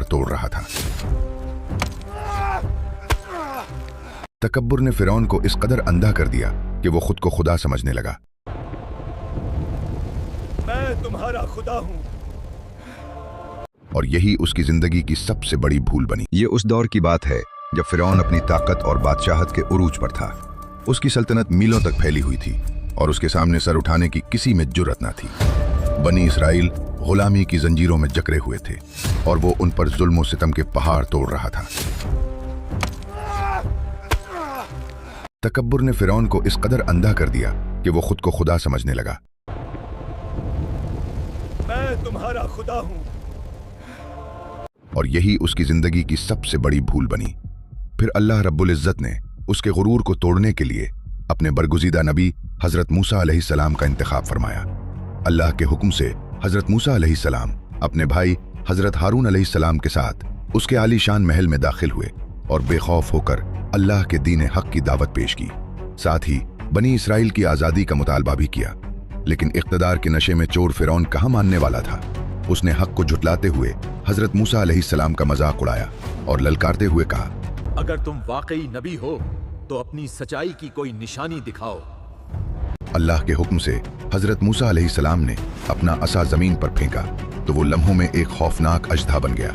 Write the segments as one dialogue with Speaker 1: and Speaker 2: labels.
Speaker 1: तोड़ रहा था। तकब्बुर ने फिरौन को इस कदर अंधा कर दिया कि वो खुद को खुदा समझने लगा।
Speaker 2: मैं तुम्हारा खुदा हूं।
Speaker 1: और यही उसकी जिंदगी की सबसे बड़ी भूल बनी। ये उस दौर की बात है जब फिरौन अपनी ताकत और बादशाहत के उरूज पर था। उसकी सल्तनत मीलों तक फैली हुई थी और उसके सामने सर उठाने की किसी में जुर्रत न थी। बनी इसराइल गुलामी की जंजीरों में जकड़े हुए थे और वो उन पर जुल्म और सितम के पहाड़ तोड़ रहा था। तकब्बुर ने फिरौन को इस कदर अंधा कर दिया कि वो खुद को खुदा समझने लगा।
Speaker 2: मैं तुम्हारा खुदा हूं।
Speaker 1: और यही उसकी जिंदगी की सबसे बड़ी भूल बनी। फिर अल्लाह रब्बुल इज्जत ने उसके गुरूर को तोड़ने के लिए अपने बरगुज़ीदा नबी हजरत मूसा अलैहिस्सलाम का इंतखाब फरमाया। अल्लाह के हुक्म से हजरत मूसा अलैहिस्सलाम अपने भाई हजरत हारून अलैहिस्सलाम के साथ उसके आलीशान महल में दाखिल हुए और बेखौफ होकर अल्लाह के दीन हक की दावत पेश की। साथ ही बनी इसराइल की आज़ादी का मुतालबा भी किया। लेकिन इख्तदार के नशे में चोर फिरौन कहाँ मानने वाला था। उसने हक को झुटलाते हुए हजरत मूसा अलैहिस्सलाम का मजाक उड़ाया और ललकारते हुए कहा,
Speaker 2: अगर तुम वाकई नबी हो तो अपनी सच्चाई की कोई निशानी दिखाओ।
Speaker 1: अल्लाह के हुक्म से हजरत मूसा अलैहिस्सलाम ने अपना असा जमीन पर फेंका तो वो लम्हों में एक खौफनाक अजदा बन गया।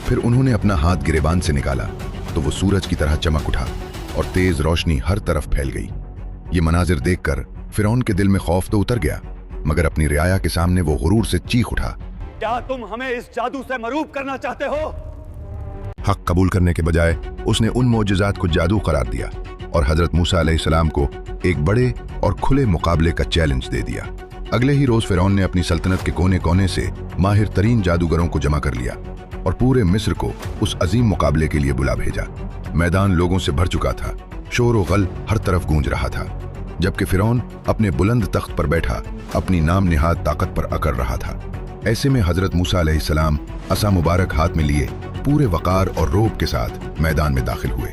Speaker 1: फिर उन्होंने अपना हाथ गिरेबान से निकाला तो वो सूरज की तरह चमक उठा और तेज रोशनी हर तरफ फैल गई। ये मनाजिर देखकर फिरौन के दिल में खौफ तो उतर गया, मगर अपनी रियाया के सामने वो गुरूर से चीख उठा,
Speaker 2: क्या तुम हमें इस जादू से मरूब करना चाहते हो?
Speaker 1: हक कबूल करने के बजाय उसने उन मोजज़ात को जादू करार दिया और हजरत मूसा अलैहिस्सलाम को एक बड़े और खुले मुकाबले का चैलेंज दे दिया। अगले ही रोज फिरौन ने अपनी सल्तनत के कोने कोने से माहिर तरीन जादूगरों को जमा कर लिया और पूरे मिस्र को उस अजीम मुकाबले के लिए बुला भेजा। मैदान लोगों से भर चुका था, शोर व गल हर तरफ गूंज रहा था, जबकि फिरौन अपने बुलंद तख्त पर बैठा अपनी नाम निहाद ताकत पर अकड़ रहा था। ऐसे में हजरत मूसा अलैहिस्सलाम असा मुबारक हाथ में लिए पूरे वकार और रोब के साथ मैदान में दाखिल हुए।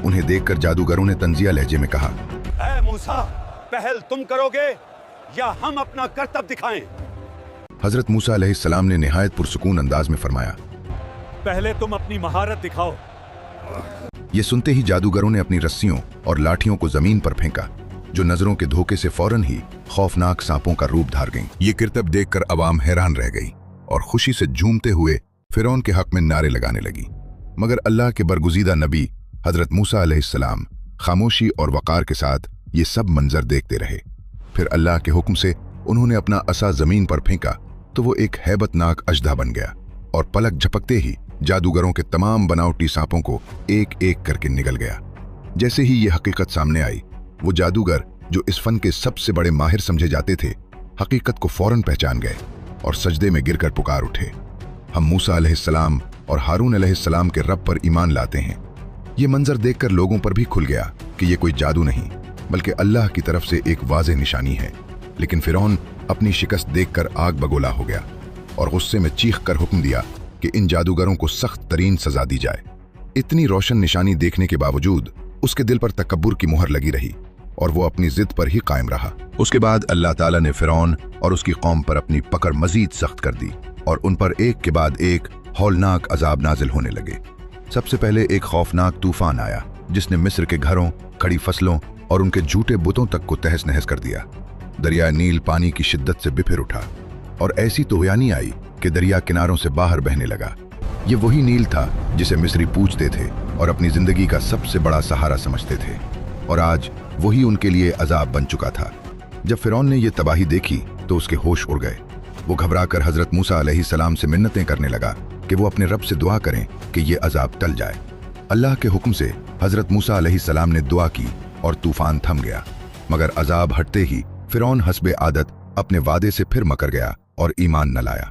Speaker 1: उन्हें देखकर जादूगरों ने तंजिया लहजे में कहा,
Speaker 2: ऐ मूसा, पहल तुम करोगे या हम अपना करतब दिखाएं?
Speaker 1: हजरत मूसा अलैहिस्सलाम ने निहायत पुरसुकून अंदाज में फरमाया,
Speaker 2: पहले तुम अपनी महारत दिखाओ।
Speaker 1: ये सुनते ही जादूगरों ने अपनी रस्सियों और लाठियों को जमीन पर फेंका, जो नजरों के धोखे से फौरन ही खौफनाक सांपों का रूप धार गईं। ये किरतब देखकर अवाम हैरान रह गई और खुशी से झूमते हुए फिरौन के हक में नारे लगाने लगी। मगर अल्लाह के बरगुज़ीदा नबी हजरत मूसा अलैहिस्सलाम खामोशी और वकार के साथ ये सब मंजर देखते रहे। फिर अल्लाह के हुक्म से उन्होंने अपना असा जमीन पर फेंका तो वो एक हैबतनाक अजदा बन गया और पलक झपकते ही जादूगरों के तमाम बनावटी सांपों को एक एक करके निगल गया। जैसे ही ये हकीकत सामने आई, वो जादूगर जो इस फन के सबसे बड़े माहिर समझे जाते थे, हकीकत को फौरन पहचान गए और सजदे में गिरकर पुकार उठे, हम मूसा अलैहिस्सलाम और हारून अलैहिस्सलाम के रब पर ईमान लाते हैं। ये मंजर देखकर लोगों पर भी खुल गया कि ये कोई जादू नहीं बल्कि अल्लाह की तरफ से एक वाज़ेह निशानी है। लेकिन फिरौन अपनी शिकस्त देखकर आग बगोला हो गया और गुस्से में चीख कर हुक्म दिया कि इन जादूगरों को सख्त तरीन सजा दी जाए। इतनी रोशन निशानी देखने के बावजूद उसके दिल पर तकब्बुर की मुहर लगी रही और वो अपनी जिद पर ही कायम रहा। उसके बाद अल्लाह ताला ने फिरौन और उसकी कौम पर अपनी पकड़ मजीद सख्त कर दी और उन पर एक के बाद एक हौलनाक अजाब नाजिल होने लगे। सबसे पहले एक खौफनाक तूफान आया जिसने मिस्र के घरों, खड़ी फसलों और उनके झूठे बुतों तक को तहस नहस कर दिया। दरिया नील पानी की शिद्दत से बिफिर उठा और ऐसी तूफ़ानी आई कि दरिया किनारों से बाहर बहने लगा। ये वही नील था जिसे मिस्री पूजते थे और अपनी जिंदगी का सबसे बड़ा सहारा समझते थे, और आज वही उनके लिए अजाब बन चुका था। जब फिरौन ने यह तबाही देखी तो उसके होश उड़ गए। वो घबराकर हजरत मूसा अलैहिस्सलाम से मिन्नतें करने लगा कि वो अपने रब से दुआ करें कि ये अजाब टल जाए। अल्लाह के हुक्म से हजरत मूसा अलैहिस्सलाम ने दुआ की और तूफान थम गया, मगर अजाब हटते ही फिरौन हस्बे आदत अपने वादे से फिर मकर गया और ईमान न लाया।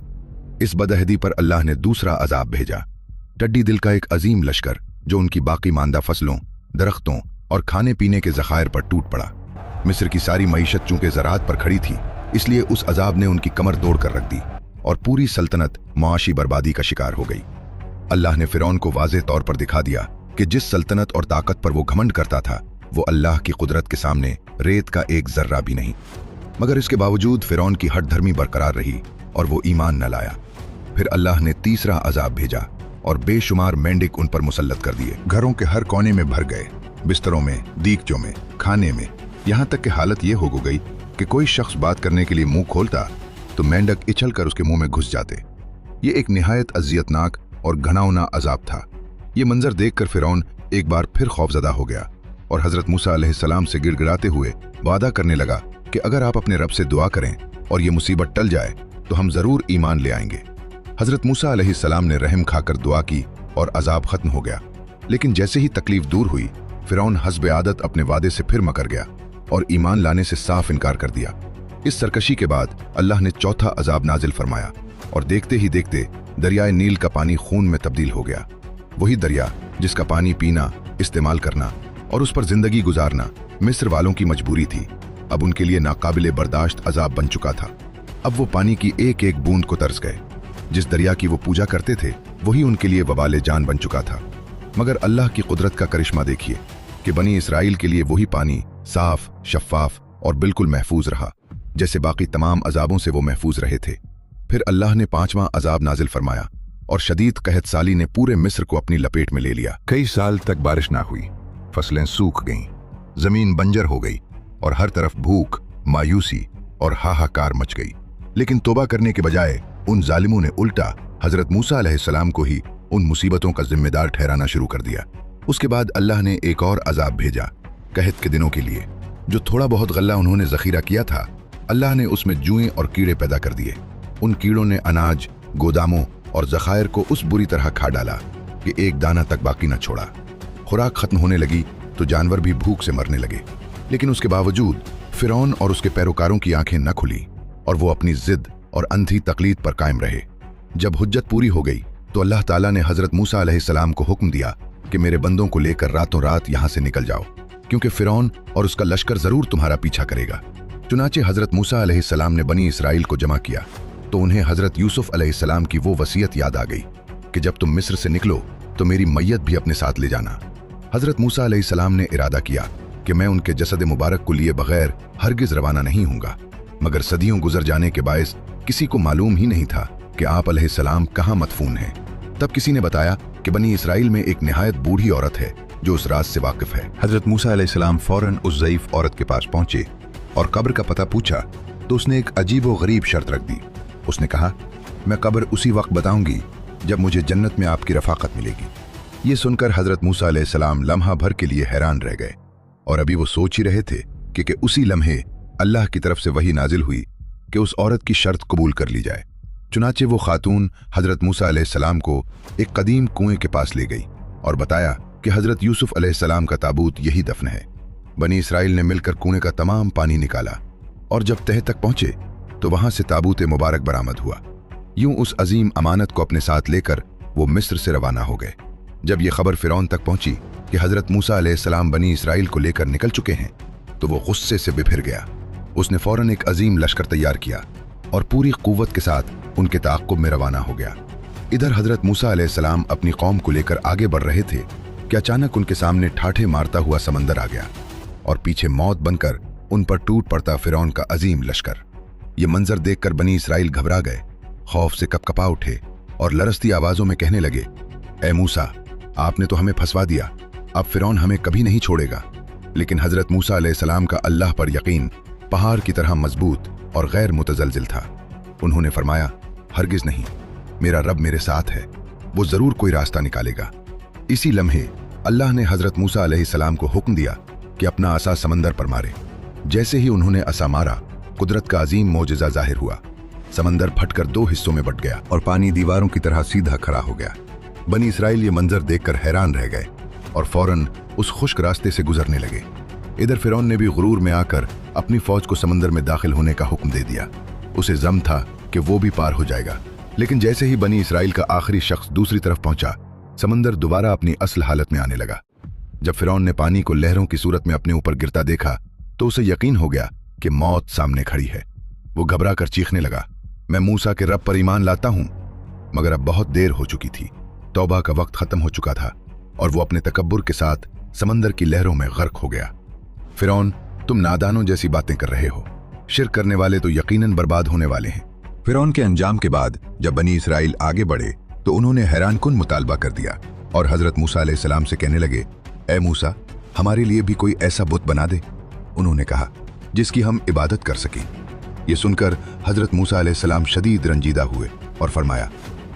Speaker 1: इस बदअहदी पर अल्लाह ने दूसरा अजाब भेजा, टड्डी दिल का एक अजीम लश्कर जो उनकी बाकी मांदा फसलों, दरख्तों और खाने पीने के ज़खायर पर टूट पड़ा। मिस्र की सारी मईशत चूंकि ज़राअत पर खड़ी थी, इसलिए उस अजाब ने उनकी कमर तोड़ कर रख दी और पूरी सल्तनत मुआशी बर्बादी का शिकार हो गई। अल्लाह ने फिरौन को वाज़ेह तौर पर दिखा दिया कि जिस सल्तनत और ताकत पर वो घमंड करता था, वो अल्लाह की कुदरत के सामने रेत का एक जर्रा भी नहीं। मगर इसके बावजूद फिरौन की हठ धर्मी बरकरार रही और वो ईमान न लाया। फिर अल्लाह ने तीसरा अजाब भेजा और बेशुमार मेंढक उन पर मुसल्लत कर दिए। घरों के हर कोने में भर गए, बिस्तरों में, दीगचों में, खाने में, यहाँ तक कि हालत ये हो गई कि कोई शख्स बात करने के लिए मुंह खोलता तो मेंढक इछल कर उसके मुंह में घुस जाते। ये एक निहायत अजियतनाक और घनाउना अजाब था। ये मंजर देखकर फिरौन एक बार फिर खौफजदा हो गया और हजरत मूसा अलैहिस्सलाम से गिड़गिड़ाते हुए वादा करने लगा कि अगर आप अपने रब से दुआ करें और ये मुसीबत टल जाए तो हम जरूर ईमान ले आएंगे। हजरत मूसा अलैहिस्सलाम ने रहम खाकर दुआ की और अजाब खत्म हो गया। लेकिन जैसे ही तकलीफ दूर हुई, फिरौन हस्ब आदत अपने वादे से फिर मकर गया और ईमान लाने से साफ इनकार कर दिया। इस सरकशी के बाद अल्लाह ने चौथा अजाब नाजिल फरमाया और देखते ही देखते दरियाए नील का पानी खून में तब्दील हो गया। वही दरिया जिसका पानी पीना, इस्तेमाल करना और उस पर जिंदगी गुजारना मिस्र वालों की मजबूरी थी, अब उनके लिए नाकाबिले बर्दाश्त अजाब बन चुका था। अब वो पानी की एक एक बूंद को तरस गए। जिस दरिया की वो पूजा करते थे वही उनके लिए वबाले जान बन चुका था। मगर अल्लाह की कुदरत का करिश्मा देखिए कि बनी इसराइल के लिए वही पानी साफ, शफाफ और बिल्कुल महफूज रहा जैसे बाकी तमाम अजाबों से वो महफूज रहे थे। फिर अल्लाह ने पांचवां अजाब नाजिल फरमाया और शदीद कहत साली ने पूरे मिस्र को अपनी लपेट में ले लिया। कई साल तक बारिश ना हुई, फसलें सूख गईं, जमीन बंजर हो गई और हर तरफ भूख, मायूसी और हाहाकार मच गई। लेकिन तौबा करने के बजाय उन जालिमों ने उल्टा हजरत मूसा अलैहिस्सलाम को ही उन मुसीबतों का जिम्मेदार ठहराना शुरू कर दिया। उसके बाद अल्लाह ने एक और अजाब भेजा कहत के दिनों के लिए। जो थोड़ा बहुत गल्ला उन्होंने जखीरा किया था, अल्लाह ने उसमें जुएं और कीड़े पैदा कर दिए। उन कीड़ों ने अनाज, गोदामों और जखायर को उस बुरी तरह खा डाला कि एक दाना तक बाकी न छोड़ा। खुराक खत्म होने लगी तो जानवर भी भूख से मरने लगे। लेकिन उसके बावजूद फिरौन और उसके पैरोकारों की आंखें न खुली और वो अपनी जिद और अंधी तकलीद पर कायम रहे। जब हुज्जत पूरी हो गई तो अल्लाह ताला ने हजरत मूसा अलैहिस्सलाम को हुक्म दिया कि मेरे बंदों को लेकर रातों रात यहाँ से निकल जाओ, क्योंकि फिरौन और उसका लश्कर जरूर तुम्हारा पीछा करेगा। चुनाचे हजरत मूसा अलैहिस्सलाम ने बनी इसराइल को जमा किया तो उन्हें हजरत यूसुफ अलैहिस्सलाम की वो वसीयत याद आ गई कि जब तुम मिस्र से निकलो तो मेरी मैयत भी अपने साथ ले जाना। हजरत मूसा अलैहिस्सलाम ने इरादा किया कि मैं उनके जसद मुबारक को लिए बगैर हरगिज रवाना नहीं हूँगा। मगर सदियों गुजर जाने के बायस किसी को मालूम ही नहीं था कि आप अलैहिस्सलाम कहाँ मदफून हैं। तब किसी ने बताया कि बनी इसराइल में एक निहायत बूढ़ी औरत है जो उस राज से वाकिफ है। हजरत मूसा अलैहिस्सलाम फौरन उस ज़ईफ औरत के पास पहुंचे और कब्र का पता पूछा तो उसने एक अजीब व गरीब शर्त रख दी। उसने कहा, मैं कब्र उसी वक्त बताऊंगी जब मुझे जन्नत में आपकी रफाकत मिलेगी। ये सुनकर हजरत मूसा अलैहिस्सलाम लम्हा भर के लिए हैरान रह गए और अभी वो सोच ही रहे थे कि उसी लम्हे अल्लाह की तरफ से वही नाजिल हुई कि उस औरत की शर्त कबूल कर ली जाए। चुनाचे वो खातून हजरत मूसा अलैहिस्सलाम को एक कदीम कुएं के पास ले गई और बताया कि हजरत यूसुफ अलैहिस्सलाम का ताबूत यही दफन है। बनी इसराइल ने मिलकर कुएं का तमाम पानी निकाला और जब तह तक पहुंचे तो वहां से ताबूत मुबारक बरामद हुआ। यूं उस अजीम अमानत को अपने साथ लेकर वो मिस्र से रवाना हो गए। जब ये खबर फिरौन तक पहुंची कि हजरत मूसा अलैहिस्सलाम बनी इसराइल को लेकर निकल चुके हैं तो वो गुस्से से बिफिर गया। उसने फौरन एक अजीम लश्कर तैयार किया और पूरी कुव्वत के साथ उनके ताक़ुब में रवाना हो गया। इधर हजरत मूसा अलैहिस्सलाम अपनी कौम को लेकर आगे बढ़ रहे थे कि अचानक उनके सामने ठाठे मारता हुआ समंदर आ गया और पीछे मौत बनकर उन पर टूट पड़ता फिरौन का अजीम लश्कर। ये मंजर देखकर बनी इसराइल घबरा गए, खौफ से कपकपा उठे और लरसती आवाजों में कहने लगे, ए मूसा, आपने तो हमें फंसवा दिया, अब फिरौन हमें कभी नहीं छोड़ेगा। लेकिन हजरत मूसा अलैहिस्सलाम का अल्लाह पर यकीन पहाड़ की तरह मजबूत और गैर मुतजलजिल था। उन्होंने फरमाया, हरगिज नहीं, मेरा रब मेरे साथ है, वो जरूर कोई रास्ता निकालेगा। इसी लम्हे अल्लाह ने हजरत मूसा अलैहिस्सलाम को हुक्म दिया कि अपना असा समंदर पर मारे। जैसे ही उन्होंने असा मारा, कुदरत का अजीम मोजिजा जाहिर हुआ। समंदर फटकर दो हिस्सों में बट गया और पानी दीवारों की तरह सीधा खड़ा हो गया। बनी इसराइल ये मंजर देखकर हैरान रह गए और फौरन उस खुश्क रास्ते से गुजरने लगे। इधर फिरौन ने भी गुरूर में आकर अपनी फौज को समंदर में दाखिल होने का हुक्म दे दिया। उसे जम था कि वो भी पार हो जाएगा। लेकिन जैसे ही बनी इसराइल का आखिरी शख्स दूसरी तरफ पहुंचा, समंदर दोबारा अपनी असल हालत में आने लगा। जब फिरौन ने पानी को लहरों की सूरत में अपने ऊपर गिरता देखा तो उसे यकीन हो गया कि मौत सामने खड़ी है। वो घबरा कर चीखने लगा, मैं मूसा के रब पर ईमान लाता हूं। मगर अब बहुत देर हो चुकी थी, तौबा का वक्त खत्म हो चुका था और वो अपने तकब्बुर के साथ समंदर की लहरों में गर्क हो गया। फिरौन, तुम नादानों जैसी बातें कर रहे हो, शिर्क करने वाले तो यकीनन बर्बाद होने वाले हैं। फिरौन के अंजाम के बाद जब बनी इसराइल आगे बढ़े तो उन्होंने हैरानकुन मुतालबा कर दिया और हजरत मूसा अलैहिस्सलाम से कहने लगे, ए मूसा, हमारे लिए भी कोई ऐसा बुत बना दे। उन्होंने कहा, जिसकी हम इबादत कर सकें। ये सुनकर हजरत मूसा अलैहिस्सलाम शदीद रंजीदा हुए और फरमाया,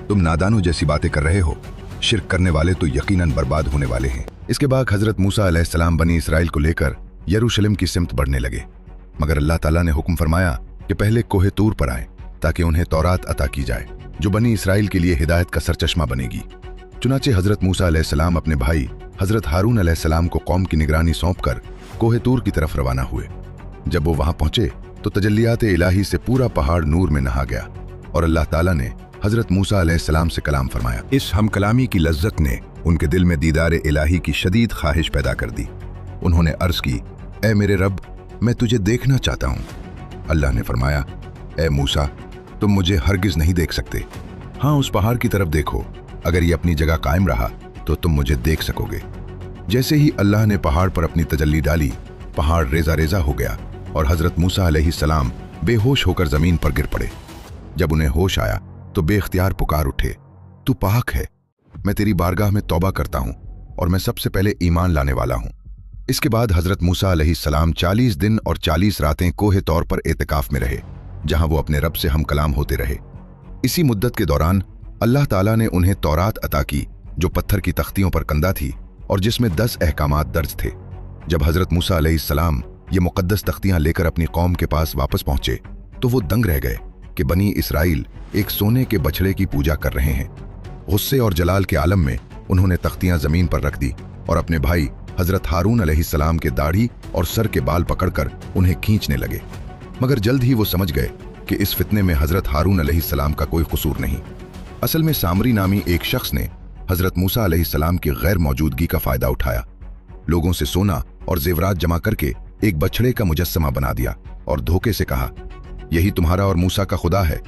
Speaker 1: तुम नादानों जैसी बातें कर रहे हो, शिर्क करने वाले तो यकीनन बर्बाद होने वाले हैं। इसके बाद हजरत मूसा अलैहिस्सलाम बनी इसराइल को लेकर यरूशलेम की सिमत बढ़ने लगे, मगर अल्लाह ताला ने हुक्म फरमाया कि पहले कोहे तूर पर आए ताकि उन्हें तौरात अता की जाए, जो बनी इसराइल के लिए हिदायत का सरचश्मा बनेगी। चुनाचे हजरत मूसा अलैहिस्सलाम अपने भाई हजरत हारून अलैहिस्सलाम को कौम की निगरानी सौंपकर कोहे तूर की तरफ रवाना हुए। जब वो वहां पहुंचे तो तजल्लियात इलाही से पूरा पहाड़ नूर में नहा गया और अल्लाह ताला ने हजरत मूसा अलैहिस्सलाम से कलाम फरमाया। इस हम कलामी की लज्जत ने उनके दिल में दीदार इलाही की शदीद ख्वाहिश पैदा कर दी। उन्होंने अर्ज की, ए मेरे रब, मैं तुझे देखना चाहता हूँ। अल्लाह ने फरमाया, ए मूसा, तुम मुझे हरगिज नहीं देख सकते। हाँ, उस पहाड़ की तरफ देखो, अगर ये अपनी जगह कायम रहा तो तुम मुझे देख सकोगे। जैसे ही अल्लाह ने पहाड़ पर अपनी तजल्ली डाली, पहाड़ रेजा रेजा हो गया और हजरत मूसा अलैहिस्सलाम बेहोश होकर जमीन पर गिर पड़े। जब उन्हें होश आया तो बेख्तियार पुकार उठे, तू पाक है, मैं तेरी बारगाह में तौबा करता हूँ और मैं सबसे पहले ईमान लाने वाला हूँ। इसके बाद हजरत मूसा अलैहिस्सलाम 40 दिन और 40 रातें कोहे तौर पर एतिकाफ में रहे, जहां वो अपने रब से हम कलाम होते रहे। इसी मुद्दत के दौरान अल्लाह ताला ने उन्हें तौरात अता की, जो पत्थर की तख्तियों पर कंदा थी और जिसमें 10 अहकामात दर्ज थे। जब हजरत मूसा अलैहिस्सलाम ये मुकद्दस तख्तियां लेकर अपनी कौम के पास वापस पहुंचे तो वो दंग रह गए कि बनी इसराइल एक सोने के बछड़े की पूजा कर रहे हैं। गुस्से और जलाल के आलम में उन्होंने तख्तियां जमीन पर रख दी और अपने भाई हजरत हारून अलैहिस्सलाम के दाढ़ी और सर के बाल पकड़कर उन्हें खींचने लगे। मगर जल्द ही वो समझ गए कि इस फितने में हजरत हारून अलैहिस्सलाम का कोई कसूर नहीं। असल में सामरी नामी एक शख्स ने हजरत मूसा अलैहिस्सलाम की गैर मौजूदगी का फायदा उठाया, लोगों से सोना और जेवरात जमा करके एक बछड़े का मुजस्समा बना दिया और धोखे से कहा, यही तुम्हारा और मूसा का खुदा है।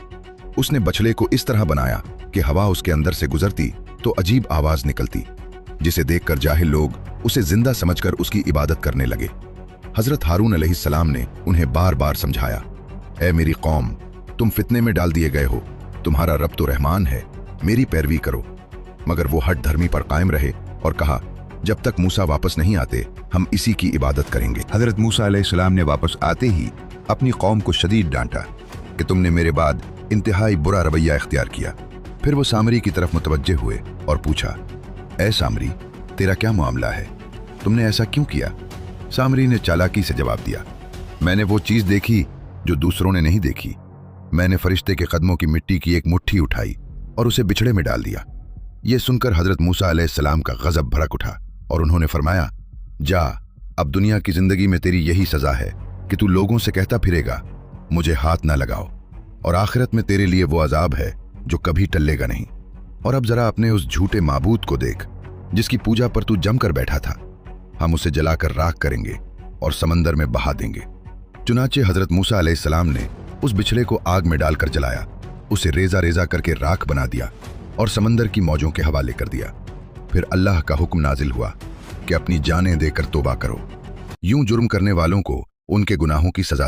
Speaker 1: उसने बछड़े को इस तरह बनाया कि हवा उसके अंदर से गुजरती तो अजीब आवाज निकलती, जिसे देखकर जाहिल लोग उसे जिंदा समझकर उसकी इबादत करने लगे। हजरत हारून अलैहिस्सलाम ने उन्हें बार बार समझाया, ए मेरी कौम, तुम फितने में डाल दिए गए हो, तुम्हारा रब तो रहमान है, मेरी पैरवी करो। मगर वो हठ धर्मी पर कायम रहे और कहा, जब तक मूसा वापस नहीं आते हम इसी की इबादत करेंगे। हजरत मूसा अलैहिस्सलाम ने वापस आते ही अपनी कौम को शदीद डांटा कि तुमने मेरे बाद इंतहाई बुरा रवैया इख्तियार किया। फिर वो सामरी की तरफ मुतवज्जे हुए और पूछा, ए सामरी, तेरा क्या मामला है, तुमने ऐसा क्यों किया? सामरी ने चालाकी से जवाब दिया, मैंने वो चीज देखी जो दूसरों ने नहीं देखी। मैंने फरिश्ते के कदमों की मिट्टी की एक मुट्ठी उठाई और उसे बिछड़े में डाल दिया। ये सुनकर हजरत मूसा अलैहिस्सलाम का गजब भड़क उठा और उन्होंने फरमाया, जा, अब दुनिया की जिंदगी में तेरी यही सजा है कि तू लोगों से कहता फिरेगा मुझे हाथ ना लगाओ, और आखिरत में तेरे लिए वो अजाब है जो कभी टलेगा नहीं। और अब जरा अपने उस झूठे माबूद को देख जिसकी पूजा पर तू जमकर बैठा था। हम उसे जलाकर राख करेंगे और समंदर में बहा देंगे। चुनाचे हजरत मूसा अलैहिस्सलाम ने उस बिछड़े को आग में डालकर जलाया, उसे रेजा रेजा करके राख बना दिया और समंदर की मौजों के हवाले कर दिया। फिर अल्लाह का हुक्म नाजिल हुआ कि अपनी जानें देकर तौबा करो। यूं जुर्म करने वालों को उनके गुनाहों की सजा